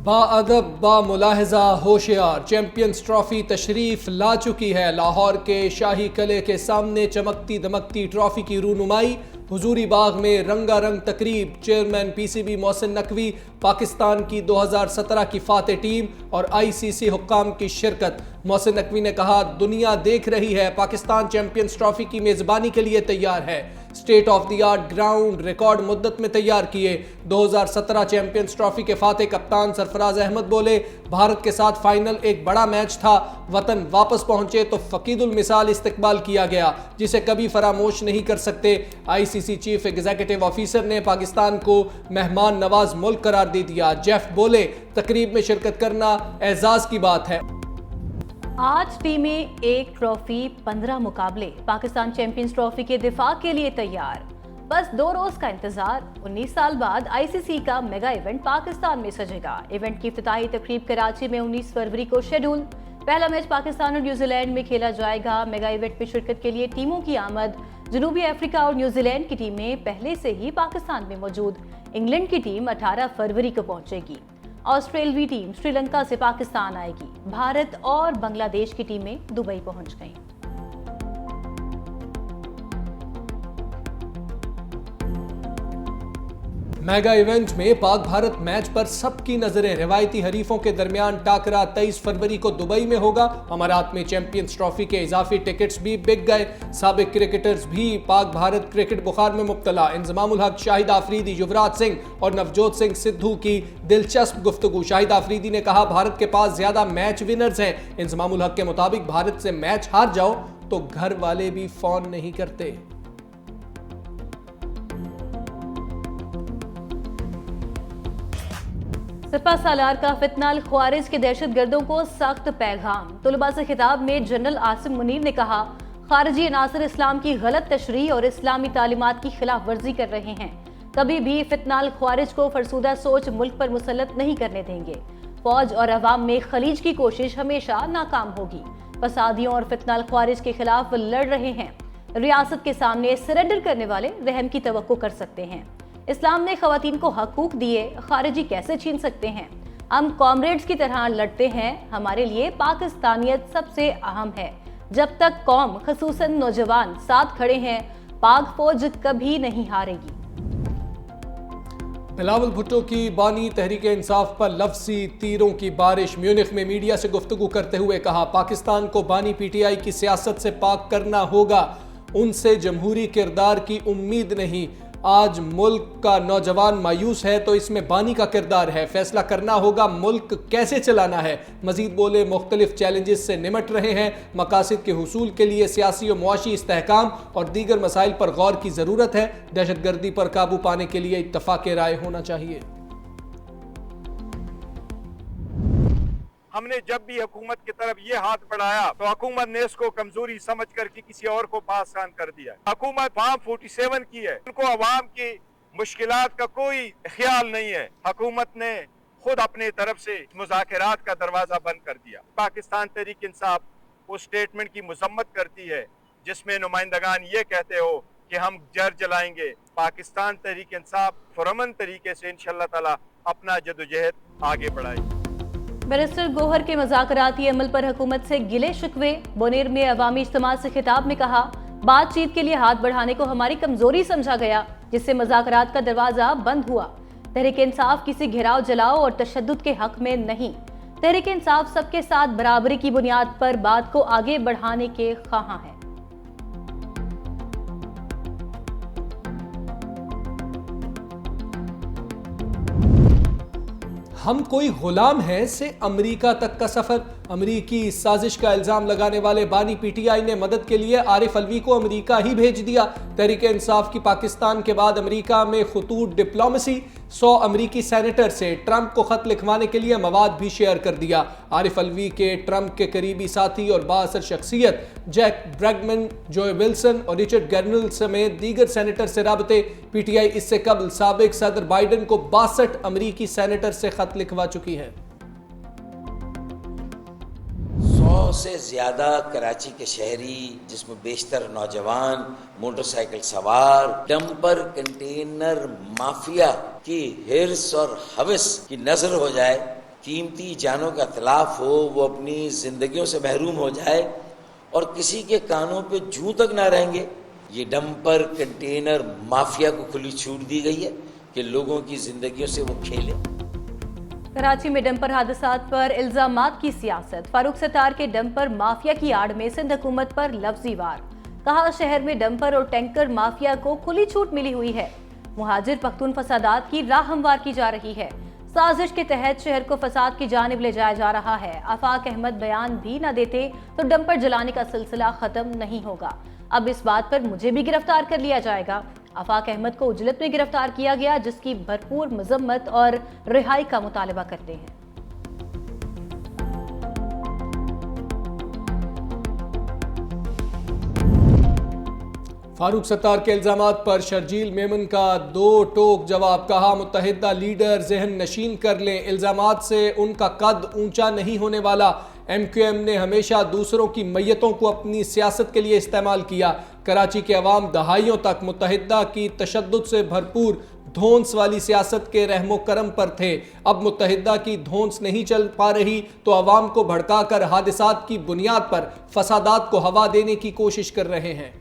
बाअदब बामुलाहिजा होशियार champions trophy तशरीफ ला चुकी है। लाहौर के शाही किले के सामने चमकती दमकती ट्रॉफी की रूनुमाई। हुजूरी बाग में रंगारंग तकरीब। चेयरमैन पीसीबी मोहसिन नकवी, पाकिस्तान की 2017 की फाते टीम और आईसीसी हुक्काम की शिरकत। मोहसिन नकवी ने कहा, दुनिया देख रही है, पाकिस्तान चैंपियंस ट्रॉफी की मेजबानी के लिए तैयार है। State of the art ground record मुद्दत में तैयार किए। 2017 चैंपियंस ट्रॉफी के फाते कप्तान सरफराज अहमद बोले, भारत के साथ फाइनल एक बड़ा मैच था। वतन वापस पहुंचे तो फकीदुल मिसाल इस्तकबाल किया गया, जिसे कभी फरामोश नहीं कर सकते। आईसीसी चीफ एग्जीक्यूटिव ऑफिसर ने पाकिस्तान को मेहमान नवाज मुल्क करार दे दिया। जेफ बोले, तकरीब में शिरकत करना एजाज की बात है। 8 टीमें, 1 ट्रॉफी, 15 मुकाबले। पाकिस्तान चैंपियंस ट्रॉफी के दिफा के लिए तैयार। बस 2 रोज का इंतजार। 19 साल बाद आईसीसी का मेगा इवेंट पाकिस्तान में सजेगा। इवेंट की इफ्तिताही तकरीब कराची में 19 फरवरी को शेड्यूल। पहला मैच पाकिस्तान और न्यूजीलैंड में खेला जाएगा। मेगा इवेंट में शिरकत के लिए टीमों की आमद। जनूबी अफ्रीका और न्यूजीलैंड की टीमें पहले से ही पाकिस्तान में मौजूद। इंग्लैंड की टीम 18 फरवरी को पहुंचेगी। ऑस्ट्रेलवी टीम श्रीलंका से पाकिस्तान आएगी। भारत और बांग्लादेश की टीमें दुबई पहुंच गईं। मेगा इवेंट में पाक भारत मैच पर सबकी नजरें। रिवायती हरीफों के दरमियान टाकरा 23 फरवरी को दुबई में होगा। अमारात में चैंपियंस ट्रॉफी के इजाफी टिकट्स भी बिक गए। साबिक क्रिकेटर्स भी पाक भारत क्रिकेट बुखार में मुब्तला। इंजमामुल हक, शाहिद आफरीदी, युवराज सिंह और नवजोत सिंह सिद्धू की दिलचस्प गुफ्तगू। शाहिद आफरीदी ने कहा, भारत के पास ज्यादा मैच विनर्स हैं। इंजमामुल हक के मुताबिक भारत से मैच हार जाओ तो घर वाले भी फोन नहीं करते। सपा सालार का फितनाल ख्वारिज के दहशतगर्दों को सख्त पैगाम। तुलबा से खिताब में जनरल आसिम मुनीर ने कहा, खारजी अनासर इस्लाम की गलत तशरीह और इस्लामी तालीमात की खिलाफ वर्जी कर रहे हैं। कभी भी फितनाल ख्वारिज को फरसूदा सोच मुल्क पर मुसल्लत नहीं करने देंगे। फौज और अवाम में खलीज की कोशिश हमेशा नाकाम होगी। फसादियों और फितनाल ख्वारिज के खिलाफ लड़ रहे हैं। रियासत के सामने सरेंडर करने वाले रहम की तवक्को कर सकते हैं। इस्लाम ने खवातीन को हकूक दिए, खारिजी कैसे छीन सकते हैं। हम कॉमरेड्स की तरह लड़ते हैं। हमारे लिए पाकिस्तानियत सबसे अहम है। जब तक कौम, खसूसन नौजवान साथ खड़े हैं, पाक फौज कभी नहीं हारेगी। बिलावल भुट्टो की बानी तहरीक इंसाफ पर लफ्जी तीरों की बारिश। म्यूनिख में मीडिया से गुफ्तगू करते हुए कहा, पाकिस्तान को बानी पीटीआई की सियासत से पाक करना होगा। उनसे जमहूरी किरदार की उम्मीद नहीं। आज मुल्क का नौजवान मायूस है तो इसमें बानी का किरदार है। फैसला करना होगा मुल्क कैसे चलाना है। मजीद बोले, मुख्तलिफ चैलेंजेस से निमट रहे हैं। मकासद के हुसूल के लिए सियासी और मुआशी इस्तेहकाम और दीगर मसाइल पर गौर की ज़रूरत है। दहशतगर्दी पर काबू पाने के लिए इत्तफाक राय होना चाहिए। हमने जब भी हुकूमत की तरफ ये हाथ बढ़ाया तो हुकूमत ने इसको कमजोरी समझ कर के किसी और को पास आन कर दिया। हुकूमत फॉर्म 47 की है, उनको अवाम की मुश्किलात का कोई ख्याल नहीं है। हुकूमत ने खुद अपने तरफ से मुज़ाकरात का दरवाजा बंद कर दिया। पाकिस्तान तहरीक इंसाफ उस स्टेटमेंट की मजम्मत करती है जिसमें नुमाइंदगान ये कहते हो कि हम जर जलाएंगे। पाकिस्तान तहरीक इंसाफ फुरमन तरीके से इंशाअल्लाह ताला अपना जदोजहद आगे बढ़ाएगी। बैरिस्टर गोहर के मज़ाकराती अमल पर हुकूमत से गिले शिकवे। बोनेर में अवामी इज्तिमा से खिताब में कहा, बातचीत के लिए हाथ बढ़ाने को हमारी कमजोरी समझा गया, जिससे मज़ाकरात का दरवाजा बंद हुआ। तहरीक इंसाफ किसी घेराव जलाओ और तशद्दुद के हक में नहीं। तहरीक इंसाफ सबके साथ बराबरी की बुनियाद पर बात को आगे बढ़ाने के ख्वाहां है। हम कोई गुलाम हैं से अमेरिका तक का सफर। अमेरिकी साजिश का इल्जाम लगाने वाले बानी पीटीआई ने मदद के लिए आरिफ अलवी को अमेरिका ही भेज दिया। तहरीक इंसाफ की पाकिस्तान के बाद अमेरिका में खतूत डिप्लोमेसी। 100 अमेरिकी सेनेटर से ट्रंप को खत लिखवाने के लिए मवाद भी शेयर कर दिया। आरिफ अलवी के ट्रंप के करीबी साथी और बाअसर शख्सियत जैक ब्रैगमैन, जो विल्सन और रिचर्ड गर्नल समेत दीगर सेनेटर से राबते। पीटीआई इससे कबल साबिक सदर बाइडन को 62 अमेरिकी सेनेटर से खत लिखवा चुकी है। 100 से ज्यादा कराची के शहरी, जिसमें बेशतर नौजवान, मोटरसाइकिल सवार, डंपर कंटेनर माफिया की हिर्स और हवस की नजर हो जाए कीमती जानों का इतलाफ हो, वो अपनी ज़िंदगियों से महरूम हो जाए और किसी के कानों पे जूं तक ना रहेंगे। ये डंपर कंटेनर माफिया को खुली छूट दी गई है कि लोगों की ज़िंदगियों से वो खेले। कराची में डंपर हादसात पर इल्जामात की सियासत। फारूक सत्तार के डंपर माफिया की आड़ में सिंध हुकूमत पर लफ्जी वार। कहा शहर में डंपर और टैंकर माफिया को खुली छूट मिली हुई है। मुहाजिर पख्तून फसादात की राह हमवार की जा रही है। साजिश के तहत शहर को फसाद की जानिब ले जाया जा रहा है। आफाक अहमद बयान भी न देते तो डंपर जलाने का सिलसिला खत्म नहीं होगा। अब इस बात पर मुझे भी गिरफ्तार कर लिया जाएगा। आफाक अहमद को उजलत में गिरफ्तार किया गया, जिसकी भरपूर मजम्मत और रिहाई का मुतालबा करते हैं। फारूक सत्तार के इल्जामात पर शर्जील मेमन का दो टोक जवाब। कहा मुत्तहिदा लीडर जहन नशीन कर लें, इल्जामात से उनका कद ऊंचा नहीं होने वाला। MQM ने हमेशा दूसरों की मैयतों को अपनी सियासत के लिए इस्तेमाल किया। कराची के अवाम दहाइयों तक मुत्तहिदा की तशद्दुद से भरपूर धौंस वाली सियासत के रहमो करम पर थे। अब मुत्तहिदा की धौंस नहीं चल पा रही तो अवाम को भड़काकर हादिसात की बुनियाद पर फसादात को हवा देने की कोशिश कर रहे हैं।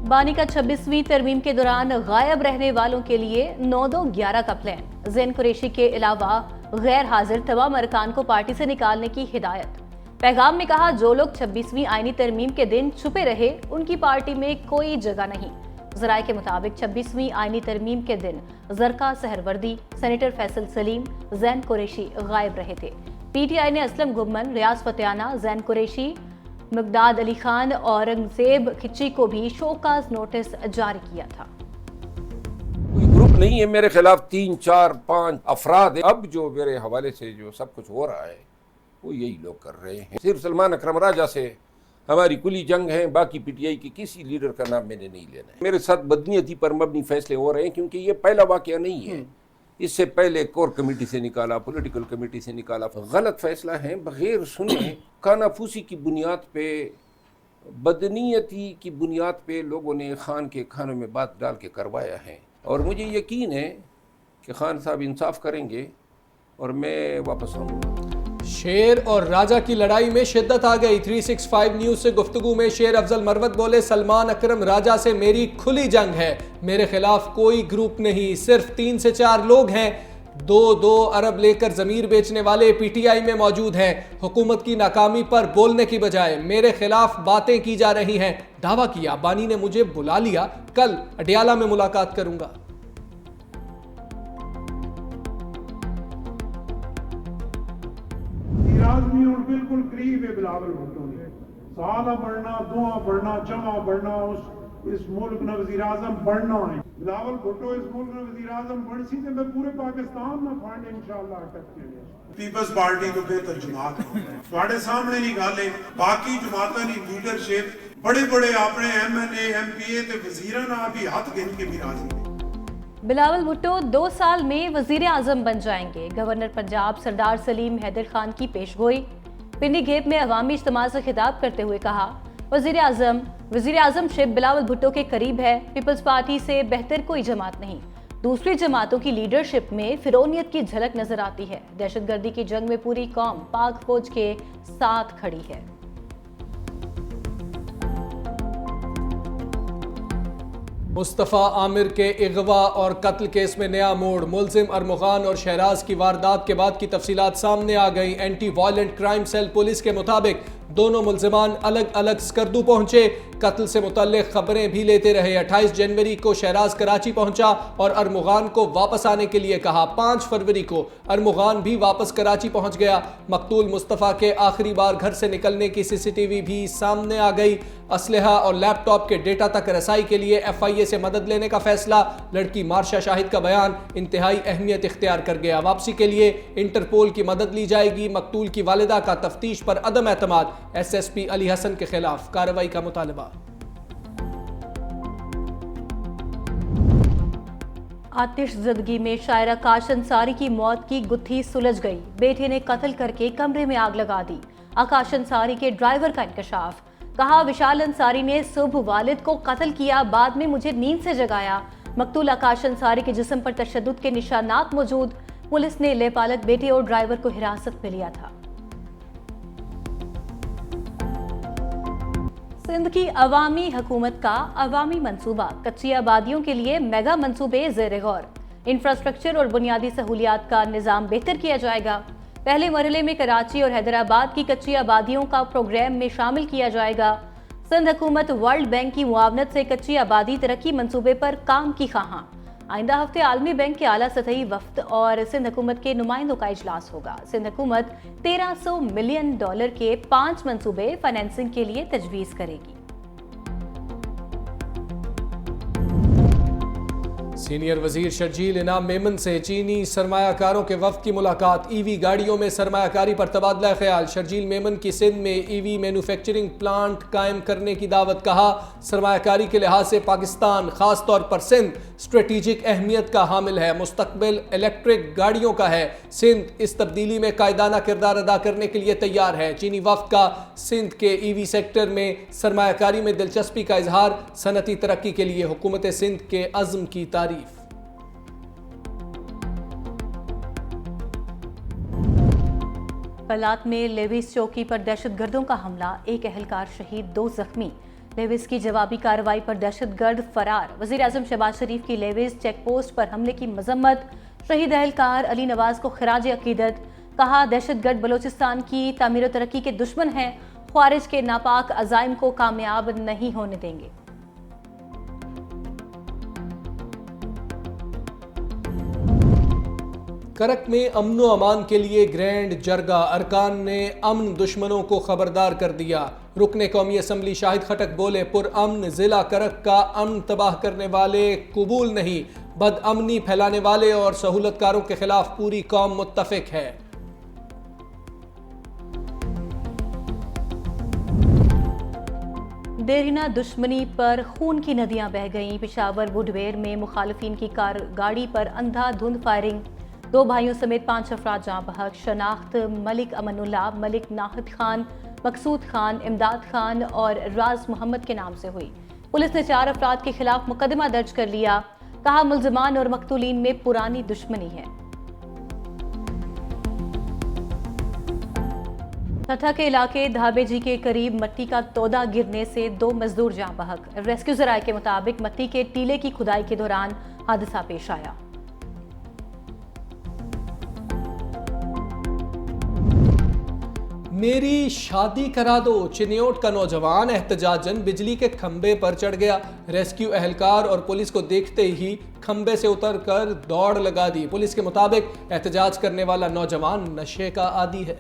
बानी का 26वीं तरमीम के दौरान गायब रहने वालों के लिए 9-2-11 का प्लान। जैन कुरैशी के अलावा गैर हाजिर तमाम अरकान को पार्टी से निकालने की हिदायत। पैगाम में कहा जो लोग 26वीं आईनी तरमीम के दिन छुपे रहे उनकी पार्टी में कोई जगह नहीं। ज़राए के मुताबिक 26वीं आईनी तरमीम के दिन जरका सहरवर्दी, सेनेटर फैसल सलीम, जैन कुरैशी गायब रहे थे। PTI ने असलम गुम्मन, रियाज फतेहाना, जैन कुरैशी, मुगदाद अली खान, औरंगजेब खिची को भी शोकाज नोटिस जारी किया था। कोई ग्रुप नहीं है मेरे खिलाफ, 3, 4, 5 अफराद है। अब जो मेरे हवाले से जो सब कुछ हो रहा है वो यही लोग कर रहे हैं। सिर्फ सलमान अकरम राजा से हमारी कुली जंग है, बाकी PTI की किसी लीडर का नाम मैंने नहीं लेना है। मेरे साथ बदनीयती पर मबनी फैसले हो रहे हैं क्योंकि ये पहला वाकया नहीं है। इससे पहले कोर कमेटी से निकाला, पॉलिटिकल कमेटी से निकाला, गलत फैसला है बगैर सुने कानाफूसी की बुनियाद पे, बदनीयती की बुनियाद पे लोगों ने खान के खानों में बात डाल के करवाया है। और मुझे यकीन है कि खान साहब इंसाफ करेंगे और मैं वापस आऊँगा। शेर और राजा की लड़ाई में शिद्दत आ गई। 365 न्यूज से गुफ्तगू में शेर अफजल मरवत बोले, सलमान अकरम राजा से मेरी खुली जंग है, मेरे खिलाफ कोई ग्रुप नहीं, सिर्फ 3 से 4 लोग हैं। 2 अरब लेकर जमीर बेचने वाले PTI में मौजूद हैं। हुकूमत की नाकामी पर बोलने की बजाय मेरे खिलाफ बातें की जा रही हैं। दावा किया बानी ने मुझे बुला लिया, कल अडियाला में मुलाकात करूंगा। आदमी और बिल्कुल करीब है बिलावल भुट्टो ने। साला बढ़ना, दुआ बढ़ना, जमा बढ़ना, इस मुल्क ने वजीर आजम बढ़ना है। बिलावल भुट्टो इस मुल्क ने वजीर आजम बन सी मैं पूरे पाकिस्तान में फंड इंशाल्लाह अटक पीपल्स पार्टी को बेहतर जमात थोड़े सामने नहीं गाले। बाकी जमातों की लीडरशिप बड़े बड़े अपने MNA MPA ते वजीरां ना भी हाथ गिन के भी राजी है। बिलावल भुट्टो 2 साल में वजीर आजम बन जाएंगे। गवर्नर पंजाब सरदार सलीम हैदर खान की पेशगोई। पिंडी घेप में अवामी इज्तिमा से खिताब करते हुए कहा, वजीर आजम शिप बिलावल भुट्टो के करीब है। पीपल्स पार्टी से बेहतर कोई जमात नहीं। दूसरी जमातों की लीडरशिप में फिरौनियत की झलक नजर आती है। दहशतगर्दी की जंग में पूरी कौम पाक फौज के साथ खड़ी है। मुस्तफ़ा आमिर के इगवा और कत्ल केस में नया मोड़। मुलजिम अरमुगान और शहराज की वारदात के बाद की तफसीलात सामने आ गई। Anti violent crime cell police के मुताबिक दोनों मुलजिमान अलग अलग स्कर्दू पहुंचे। कत्ल से मुतल्लिक खबरें भी लेते रहे। 28 जनवरी को शहराज कराची पहुंचा और अरमुगान को वापस आने के लिए कहा। 5 फरवरी को अरमुगान भी वापस कराची पहुंच गया। मकतूल मुस्तफ़ा के आखिरी बार घर से निकलने की CCTV भी सामने आ गई। असलहा और लैपटॉप के डेटा तक रसाई के लिए FIA से मदद लेने का फैसला। लड़की मार्शा शाहिद का बयान इंतहाई अहमियत इख्तियार कर गया। वापसी के लिए इंटरपोल की मदद ली जाएगी। मकतूल की वालिदा का तफ्तीश पर अदम एतमाद। SSP अली हसन के खिलाफ कार्रवाई का मुतालबा। आतिश ज़दगी में शायरा काश अंसारी की मौत की गुत्थी सुलझ गई। बेटे ने कत्ल करके कमरे में आग लगा दी। आकाश अंसारी के ड्राइवर का इंकशाफ। कहा, विशाल अंसारी ने सुबह वालिद को कत्ल किया, बाद में मुझे नींद से जगाया। मकतूल आकाश अंसारी के जिस्म पर तशद्दुद के निशानात मौजूद। पुलिस ने लेपालक बेटे और ड्राइवर को हिरासत में लिया था। सिंध की अवामी हुकूमत का अवामी मंसूबा, कच्ची आबादियों के लिए मेगा मंसूबे ज़ेर गौर। इंफ्रास्ट्रक्चर और बुनियादी सहूलियात का निज़ाम बेहतर किया जाएगा। पहले मरहले में कराची और हैदराबाद की कच्ची आबादियों का प्रोग्राम में शामिल किया जाएगा। सिंध हुकूमत वर्ल्ड बैंक की मुआवनत से कच्ची आबादी तरक्की मंसूबे पर काम की ख़्वाहां। आइंदा हफ्ते आलमी बैंक के आला सतही वफ्द और सिंध हुकूमत के नुमाइंदों का इजलास होगा। सिंध हुकूमत $1300 मिलियन के 5 मंसूबे फाइनेंसिंग के लिए तजवीज़ करेगी। सीनियर वजीर शर्जील इनाम मेमन से चीनी सरमायाकारों के वफ्द की मुलाकात। ईवी गाड़ियों में सरमायाकारी पर तबादला ख्याल। शर्जील मेमन की सिंध में ईवी मैन्युफैक्चरिंग प्लांट कायम करने की दावत। कहा, सरमायाकारी के लिहाज से पाकिस्तान खास तौर पर सिंध स्ट्रेटेजिक अहमियत का हामिल है। मुस्तकबिल इलेक्ट्रिक गाड़ियों का है। सिंध इस तब्दीली में कायदाना किरदार अदा करने के लिए तैयार है। चीनी वफ्द का सिंध के ईवी सेक्टर में सरमायाकारी में दिलचस्पी का इजहार। सनती तरक्की के लिए हुकूमत सिंध के अज़्म की तारीफ। बलात में लेविस चौकी पर दहशतगर्दों का हमला, एक अहलकार शहीद, 2 जख्मी। लेविस की जवाबी कार्रवाई पर दहशतगर्द फरार। वज़ीर आज़म शहबाज शरीफ की लेविस चेक पोस्ट पर हमले की मजम्मत। शहीद अहलकार अली नवाज को खिराज अकीदत। कहा, दहशतगर्द बलोचिस्तान की तामीर और तरक्की के दुश्मन हैं। ख्वारिज के नापाक अज़ाइम को कामयाब नहीं होने देंगे। करक में अमनो अमान के लिए ग्रैंड जरगा। अरकान ने अमन दुश्मनों को खबरदार कर दिया। रुकने कौमी असम्बली शाहिद खटक बोले, पुरअमन जिला करक का अमन तबाह करने वाले कबूल नहीं। बदअमनी फैलाने वाले और सहूलतकारों के खिलाफ पूरी कौम मुत्तफिक है। देरीना दुश्मनी पर खून की नदियां बह गईं। पेशावर बुडवेर में मुखालिफिन की कार गाड़ी पर अंधाधुंध फायरिंग। 2 भाइयों समेत 5 अफराद जाँ बहक। शनाख्त मलिक अमनुल्लाह, मलिक नाहिद खान, मकसूद खान, इमदाद खान और राज मोहम्मद के नाम से हुई। पुलिस ने 4 अफराद के खिलाफ मुकदमा दर्ज कर लिया। कहा, मुल्जिमान और मकतूलीन में पुरानी दुश्मनी है। ठठा के इलाके धाबेजी के करीब मट्टी का तोदा गिरने से 2 मजदूर जाँ बहक। रेस्क्यू जराये के मुताबिक मट्टी के टीले की खुदाई के दौरान हादसा पेश आया। मेरी शादी करा दो, चिन्योट का नौजवान एहतजाजन बिजली के खंबे पर चढ़ गया। रेस्क्यू एहलकार और पुलिस को देखते ही खंबे से उतरकर दौड़ लगा दी। पुलिस के मुताबिक एहतजाज करने वाला नौजवान नशे का आदी है।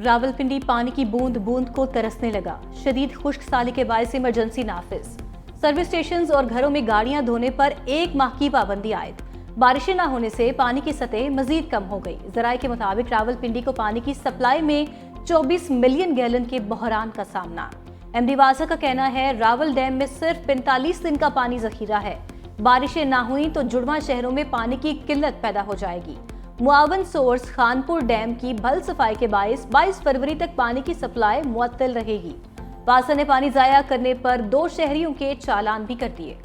रावलपिंडी पानी की बूंद बूंद को तरसने लगा। शदीद खुश्क साली के बायस इमरजेंसी नाफिज। सर्विस स्टेशंस और घरों में गाड़ियां धोने पर 1 माह की पाबंदी आयद। बारिशें न होने से पानी की सतह मजीद कम हो गई। जराये के मुताबिक रावलपिंडी को पानी की सप्लाई में 24 मिलियन गैलन के बहरान का सामना। एमडी वासा का कहना है, रावल डैम में सिर्फ 45 दिन का पानी जखीरा है। बारिशें ना हुई तो जुड़वा शहरों में पानी की किल्लत पैदा हो जाएगी। मुआवन सोर्स खानपुर डैम की भल सफाई के बायस 22 फरवरी तक पानी की सप्लाई मुअत्तल रहेगी। वासा ने पानी जाया करने पर 2 शहरियों के चालान भी कर दिए।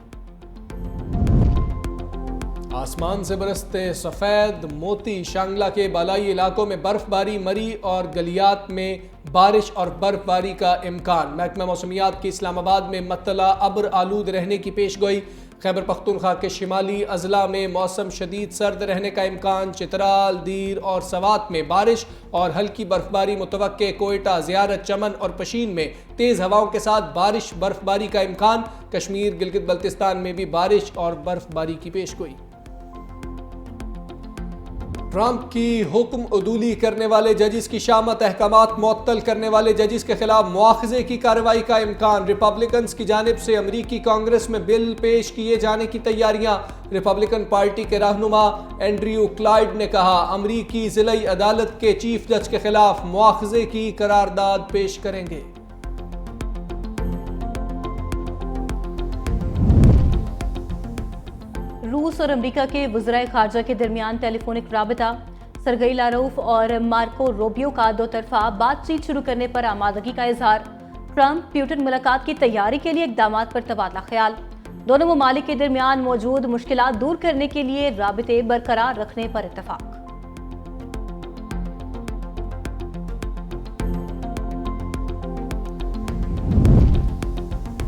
आसमान से बरसते सफेद मोती। शांगला के बालाई इलाकों में बर्फबारी, मरी और गलियात में बारिश और बर्फबारी का इम्कान। महकमा मौसमियात की इस्लामाबाद में मतला अब्र आलूद रहने की पेशगोई। खैबर पख्तूनख्वा के शिमाली अजला में मौसम शदीद सर्द रहने का इम्कान। चित्राल, दीर और सवात में बारिश और हल्की बर्फबारी मुतवक्के। कोयटा, ज़ियारत, चमन और पशीन में तेज़ हवाओं के साथ बारिश बर्फबारी का इम्कान। कश्मीर, गिलगित बल्तिस्तान में भी बारिश और बर्फबारी की पेशगोई। ट्रंप की हुक्म अदूली करने वाले जजिस की शामत। अहकामात मुअत्तल करने वाले जजिस के खिलाफ मुआखजे की कार्रवाई का इम्कान। रिपब्लिकन्स की जानिब से अमरीकी कांग्रेस में बिल पेश किए जाने की तैयारियां। रिपब्लिकन पार्टी के रहनुमा एंड्रयू क्लाइड ने कहा, अमरीकी जिलाई अदालत के चीफ जज के खिलाफ मुआखजे की करारदाद पेश करेंगे। रूस और अमेरिका के वज़राए ख़ारजा के दरमियान टेलीफोनिक राबिता। सरगई लारोफ और मार्को रूबियो का दो तरफा बातचीत शुरू करने पर आमादगी का इजहार। ट्रंप प्यूटिन मुलाकात की तैयारी के लिए इक़दामात पर तबादला ख्याल। दोनों ममालिक के दरमियान मौजूद मुश्किलात दूर करने के लिए राबिते बरकरार रखने पर इत्तफाक।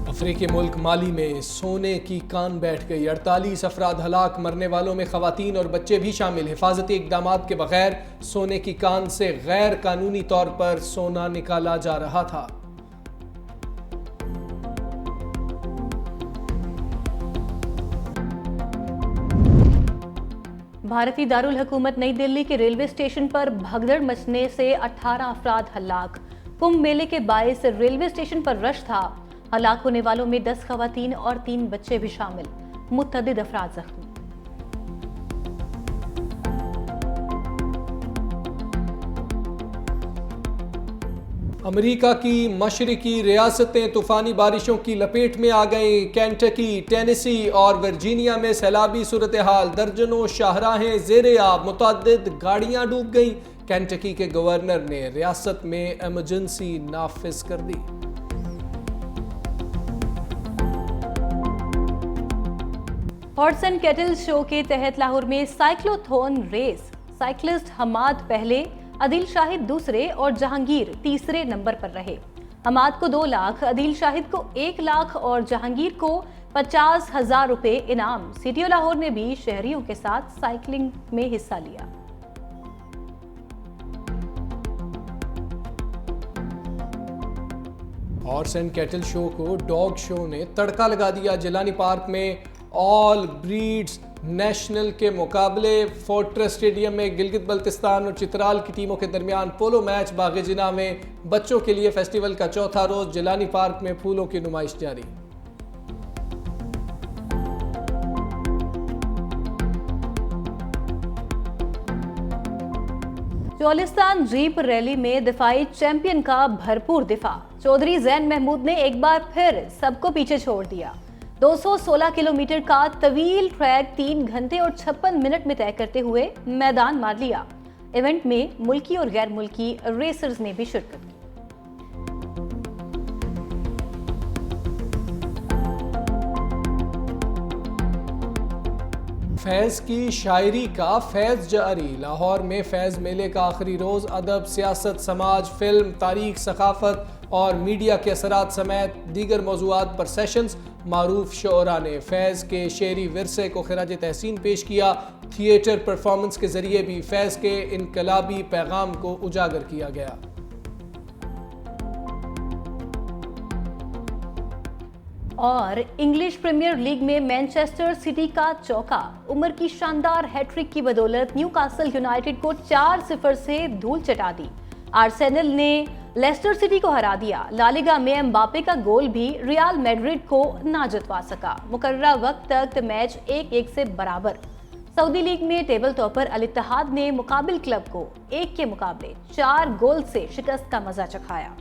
अफ्रीकी मुल्क माली में सोने की कान बैठ गई। 48 अफराद हलाक, मरने वालों में खवातीन और बच्चे भी शामिल। हिफाजती इकदामात के बगैर सोने की कान से गैर कानूनी तौर पर सोना निकाला जा रहा था। भारतीय दारुल हुकूमत नई दिल्ली के रेलवे स्टेशन पर भगदड़ मचने से 18 अफराद हलाक। कुंभ मेले के बायस रेलवे स्टेशन पर रश था। हलाक होने वालों में 10 खवातीन और 3 बच्चे भी शामिल। मुतअद्दिद अफराद जख्मी। अमेरिका की मशरिकी रियासतें तूफानी बारिशों की लपेट में आ गईं। केंटकी, टेनेसी और वर्जीनिया में सैलाबी सूरत हाल। दर्जनों शाहराहें ज़ेरे आब, मुतअद्दिद गाड़ियां डूब गईं। केंटकी के गवर्नर ने रियासत में इमरजेंसी नाफिज कर दी। हॉर्स एंड कैटल शो के तहत लाहौर में साइक्लोथॉन रेस। साइक्लिस्ट हमाद पहले, अदील शाहिद दूसरे और जहांगीर तीसरे नंबर पर रहे। हमाद को 2 लाख, अदील शाहिद को 1 लाख और जहांगीर को 50,000 रुपए इनाम। सिटी ऑफ लाहौर ने भी शहरियों के साथ साइकिलिंग में हिस्सा लिया। हॉर्स एंड कैटल शो को डॉग शो ने तड़का लगा दिया। जिलानी पार्क में ऑल ब्रीड्स नेशनल के मुकाबले, फोर्ट्रेस स्टेडियम में गिलगित बल्तिस्तान और चित्राल की टीमों के दरमियान पोलो मैच बाग़े जिना में। बच्चों के लिए फेस्टिवल का चौथा रोज जिलानी पार्क में फूलों की नुमाइश जारी। चौलिस्तान जीप रैली में दिफाई चैंपियन का भरपूर दिफा। चौधरी जैन महमूद ने एक बार फिर सबको पीछे छोड़ दिया। 216 किलोमीटर का तवील ट्रैक 3 घंटे और 56 मिनट में तय करते हुए मैदान मार लिया। इवेंट में मुल्की और गैर मुल्की रेसर्स ने भी शिरकत की। फैज़ की शायरी का फैज़ जारी। लाहौर में फैज़ मेले का आखिरी रोज़ अदब, सियासत, समाज, फिल्म, तारीख, सकाफत और मीडिया के असरात समेत दीगर मौज़ूआत पर सेशंस। मारूफ शोरा ने फैज़ के शेरी विरसे को खिराज तहसीन पेश किया। थिएटर परफॉर्मेंस के जरिए भी फैज़ के इनकलाबी पैगाम को उजागर किया गया। और इंग्लिश प्रीमियर लीग में मैनचेस्टर सिटी का चौका। उमर की शानदार हैट्रिक की बदौलत न्यूकासल यूनाइटेड को 4-0 से धूल चटा दी। आर्सेनल ने लेस्टर सिटी को हरा दिया। लालिगा में एम्बापे का गोल भी रियल मैड्रिड को ना जितवा सका। मुकर्ररा वक्त तक मैच 1-1 से बराबर। सऊदी लीग में टेबल टॉपर अल इत्तेहाद ने मुकाबिल क्लब को 1 के मुकाबले 4 गोल से शिकस्त का मजा चखाया।